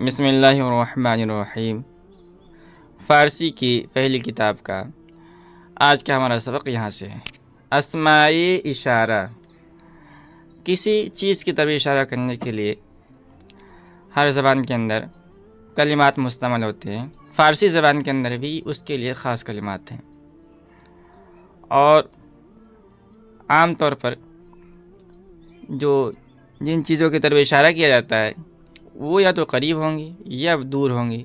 बिस्मिल्लाहिर्रहमानिर्रहीम। फ़ारसी की पहली किताब का आज का हमारा सबक यहाँ से है। अस्माए इशारा, किसी चीज़ की तरफ इशारा करने के लिए हर ज़बान के अंदर कलिमात मुस्तमल होते हैं। फ़ारसी ज़बान के अंदर भी उसके लिए ख़ास कलिमात हैं और आम तौर पर जो जिन चीज़ों की तरफ इशारा किया जाता है वो या तो करीब होंगी या दूर होंगी,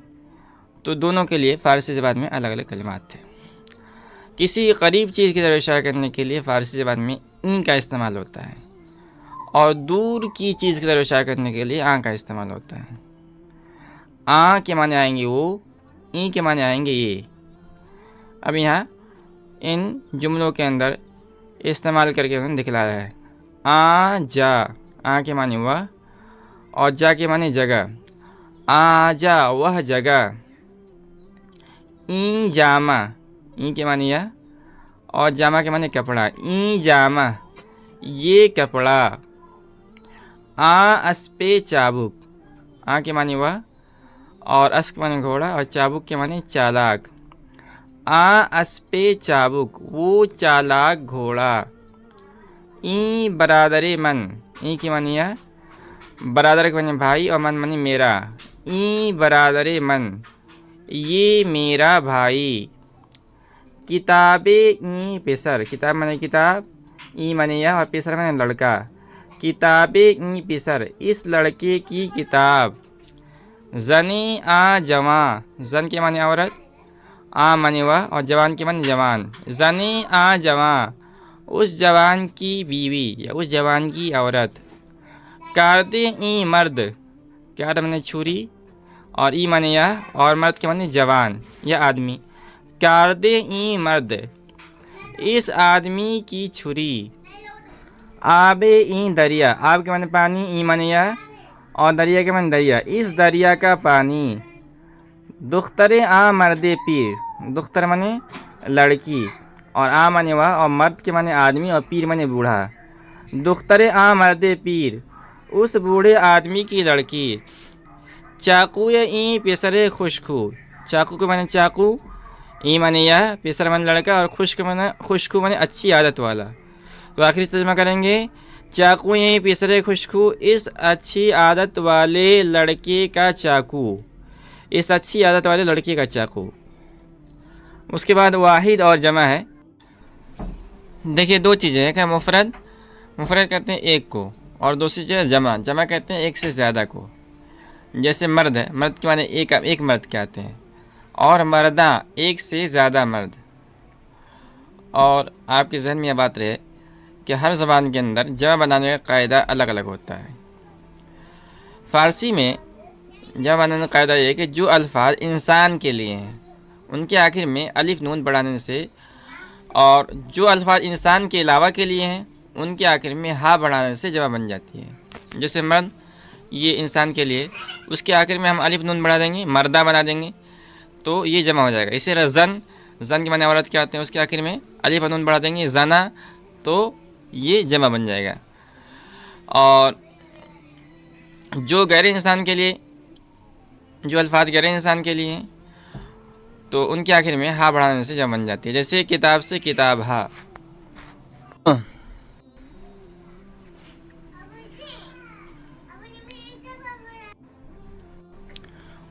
तो दोनों के लिए फ़ारसी ज़बान में अलग अलग कलिमात थे। किसी करीब चीज़ की तरफ इशारा करने के लिए फ़ारसी ज़बान में इन का इस्तेमाल होता है और दूर की चीज़ की तरफ इशारा करने के लिए आ का इस्तेमाल होता है। आ के माने आएंगे वो, ई के माने आएंगे ये। अब यहाँ इन जुमलों के अंदर इस्तेमाल करके उन्होंने दिखलाया है। आ जा, आ के माने वह और जा के माने जगह। आ जा वह जगह। ई जामा, ई के माने यह और जामा के माने कपड़ा। ई जामा ये कपड़ा। आ अस्पे चाबुक, आ के माने वह और अस के माने घोड़ा और चाबुक के माने चालाक। आ अस्पे चाबुक वो चालाक घोड़ा। ई बरादरे मन, ई के माने यह बरादर के माने भाई और मन माने मेरा। ई बरादरे मन ये मेरा भाई। किताबे ई पेसर, किताब माने किताब, ई माने यह और पेसर माने लड़का। किताबे ई पेसर इस लड़के की किताब। जनी आ जवां, जन के माने औरत, आ माने वह और जवान के माने जवान। जनी आ जवां उस जवान की बीवी या उस जवान की औरत। कार्दे ई मर्द, कार्द माने छुरी और ई माने यह और मर्द के माने जवान या आदमी। कार्दे ई मर्द इस आदमी की छुरी। आबे ई दरिया, आब के माने पानी, ई माने यह और दरिया के माने दरिया, इस दरिया का पानी। दुख्तरे आ मर्दे पीर, दुख्तर माने लड़की और आ माने वह और मर्द के माने आदमी और पीर माने बूढ़ा। दुख्तरे आ मर्दे पीर उस बूढ़े आदमी की लड़की। चाकू या ई पेसरे खुशखू, चाकू के माने चाकू, ई माने यह, पेसर माने लड़का और खुशखू माने अच्छी आदत वाला। तो आखिरी तर्जुमा करेंगे। चाकू यहीं पेसरे खुशखू इस अच्छी आदत वाले लड़के का चाकू, इस अच्छी आदत वाले लड़के का चाकू। उसके बाद वाहिद और जमा है। देखिए दो चीज़ें हैं, क्या मुफरद, मुफरद कहते हैं एक को और दूसरी चीज़ है जमा, जमा कहते हैं एक से ज़्यादा को। जैसे मर्द है, मर्द के माने एक मर्द कहते हैं और मर्दा एक से ज़्यादा मर्द। और आपके जहन में यह बात रहे कि हर ज़बान के अंदर जमा बनाने का कायदा अलग अलग होता है। फ़ारसी में जमा बनाने का कायदा यह है कि जो अल्फाज इंसान के लिए हैं उनके आखिर में अलिफ नून बढ़ाने से, और जो अल्फाज इंसान के अलावा के लिए हैं उनके आखिर में हा बढ़ाने से जमा बन जाती है। जैसे मर्द ये इंसान के लिए, उसके आखिर में हम अलिफ नून बढ़ा देंगे, मर्दा बना देंगे तो ये जमा हो जाएगा। इसी तरह जन, जन के माने औरत क्या आते हैं, उसके आखिर में अलिफ नून बढ़ा देंगे जना तो ये जमा बन जाएगा। और जो गैर इंसान के लिए, जो अल्फाज गैर इंसान के लिए हैं तो उनके आखिर में हा बढ़ाने से जमा बन जाती है। जैसे किताब से किताब हा।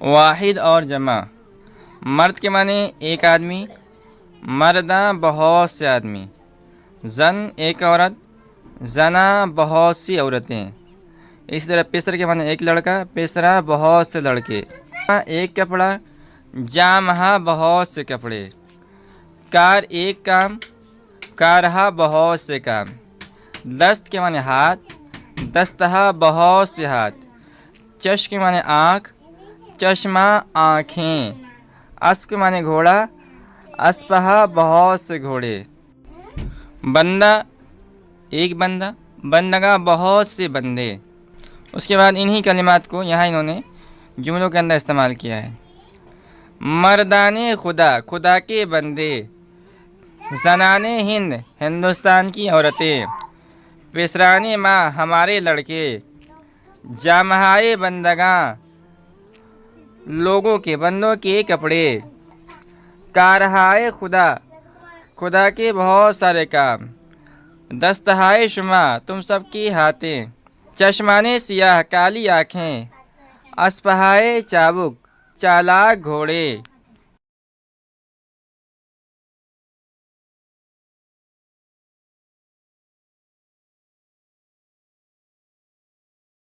वाहिद और जमा, मर्द के माने एक आदमी, मर्दा बहुत से आदमी। जन एक औरत, जना बहुत सी औरतें। इसी तरह पेसर के माने एक लड़का, पेसरा बहुत से लड़के। एक कपड़ा, जामहा बहुत से कपड़े। कार एक काम, कारहा बहुत से काम। दस्त के माने हाथ, दस्तहा बहुत से हाथ। चश के माने आँख, चश्मा आँखें। अस्प के माने घोड़ा, अस्पहा बहुत से घोड़े। बंदा एक बंदा, बंदगा बहुत से बंदे। उसके बाद इन्हीं कलिमात को यहाँ इन्होंने जुमलों के अंदर इस्तेमाल किया है। मर्दाने खुदा, खुदा के बंदे। ज़नाने हिंद हिंदुस्तान की औरतें, पिसराने माँ हमारे लड़के, जामहाए बंदगां लोगों के बंदों के कपड़े, कारहाए खुदा खुदा के बहुत सारे काम, दस्तहाए शुमा तुम सबकी हाथें, चश्माने सियाह काली आँखें, अस्पहाए चाबुक चालाक घोड़े,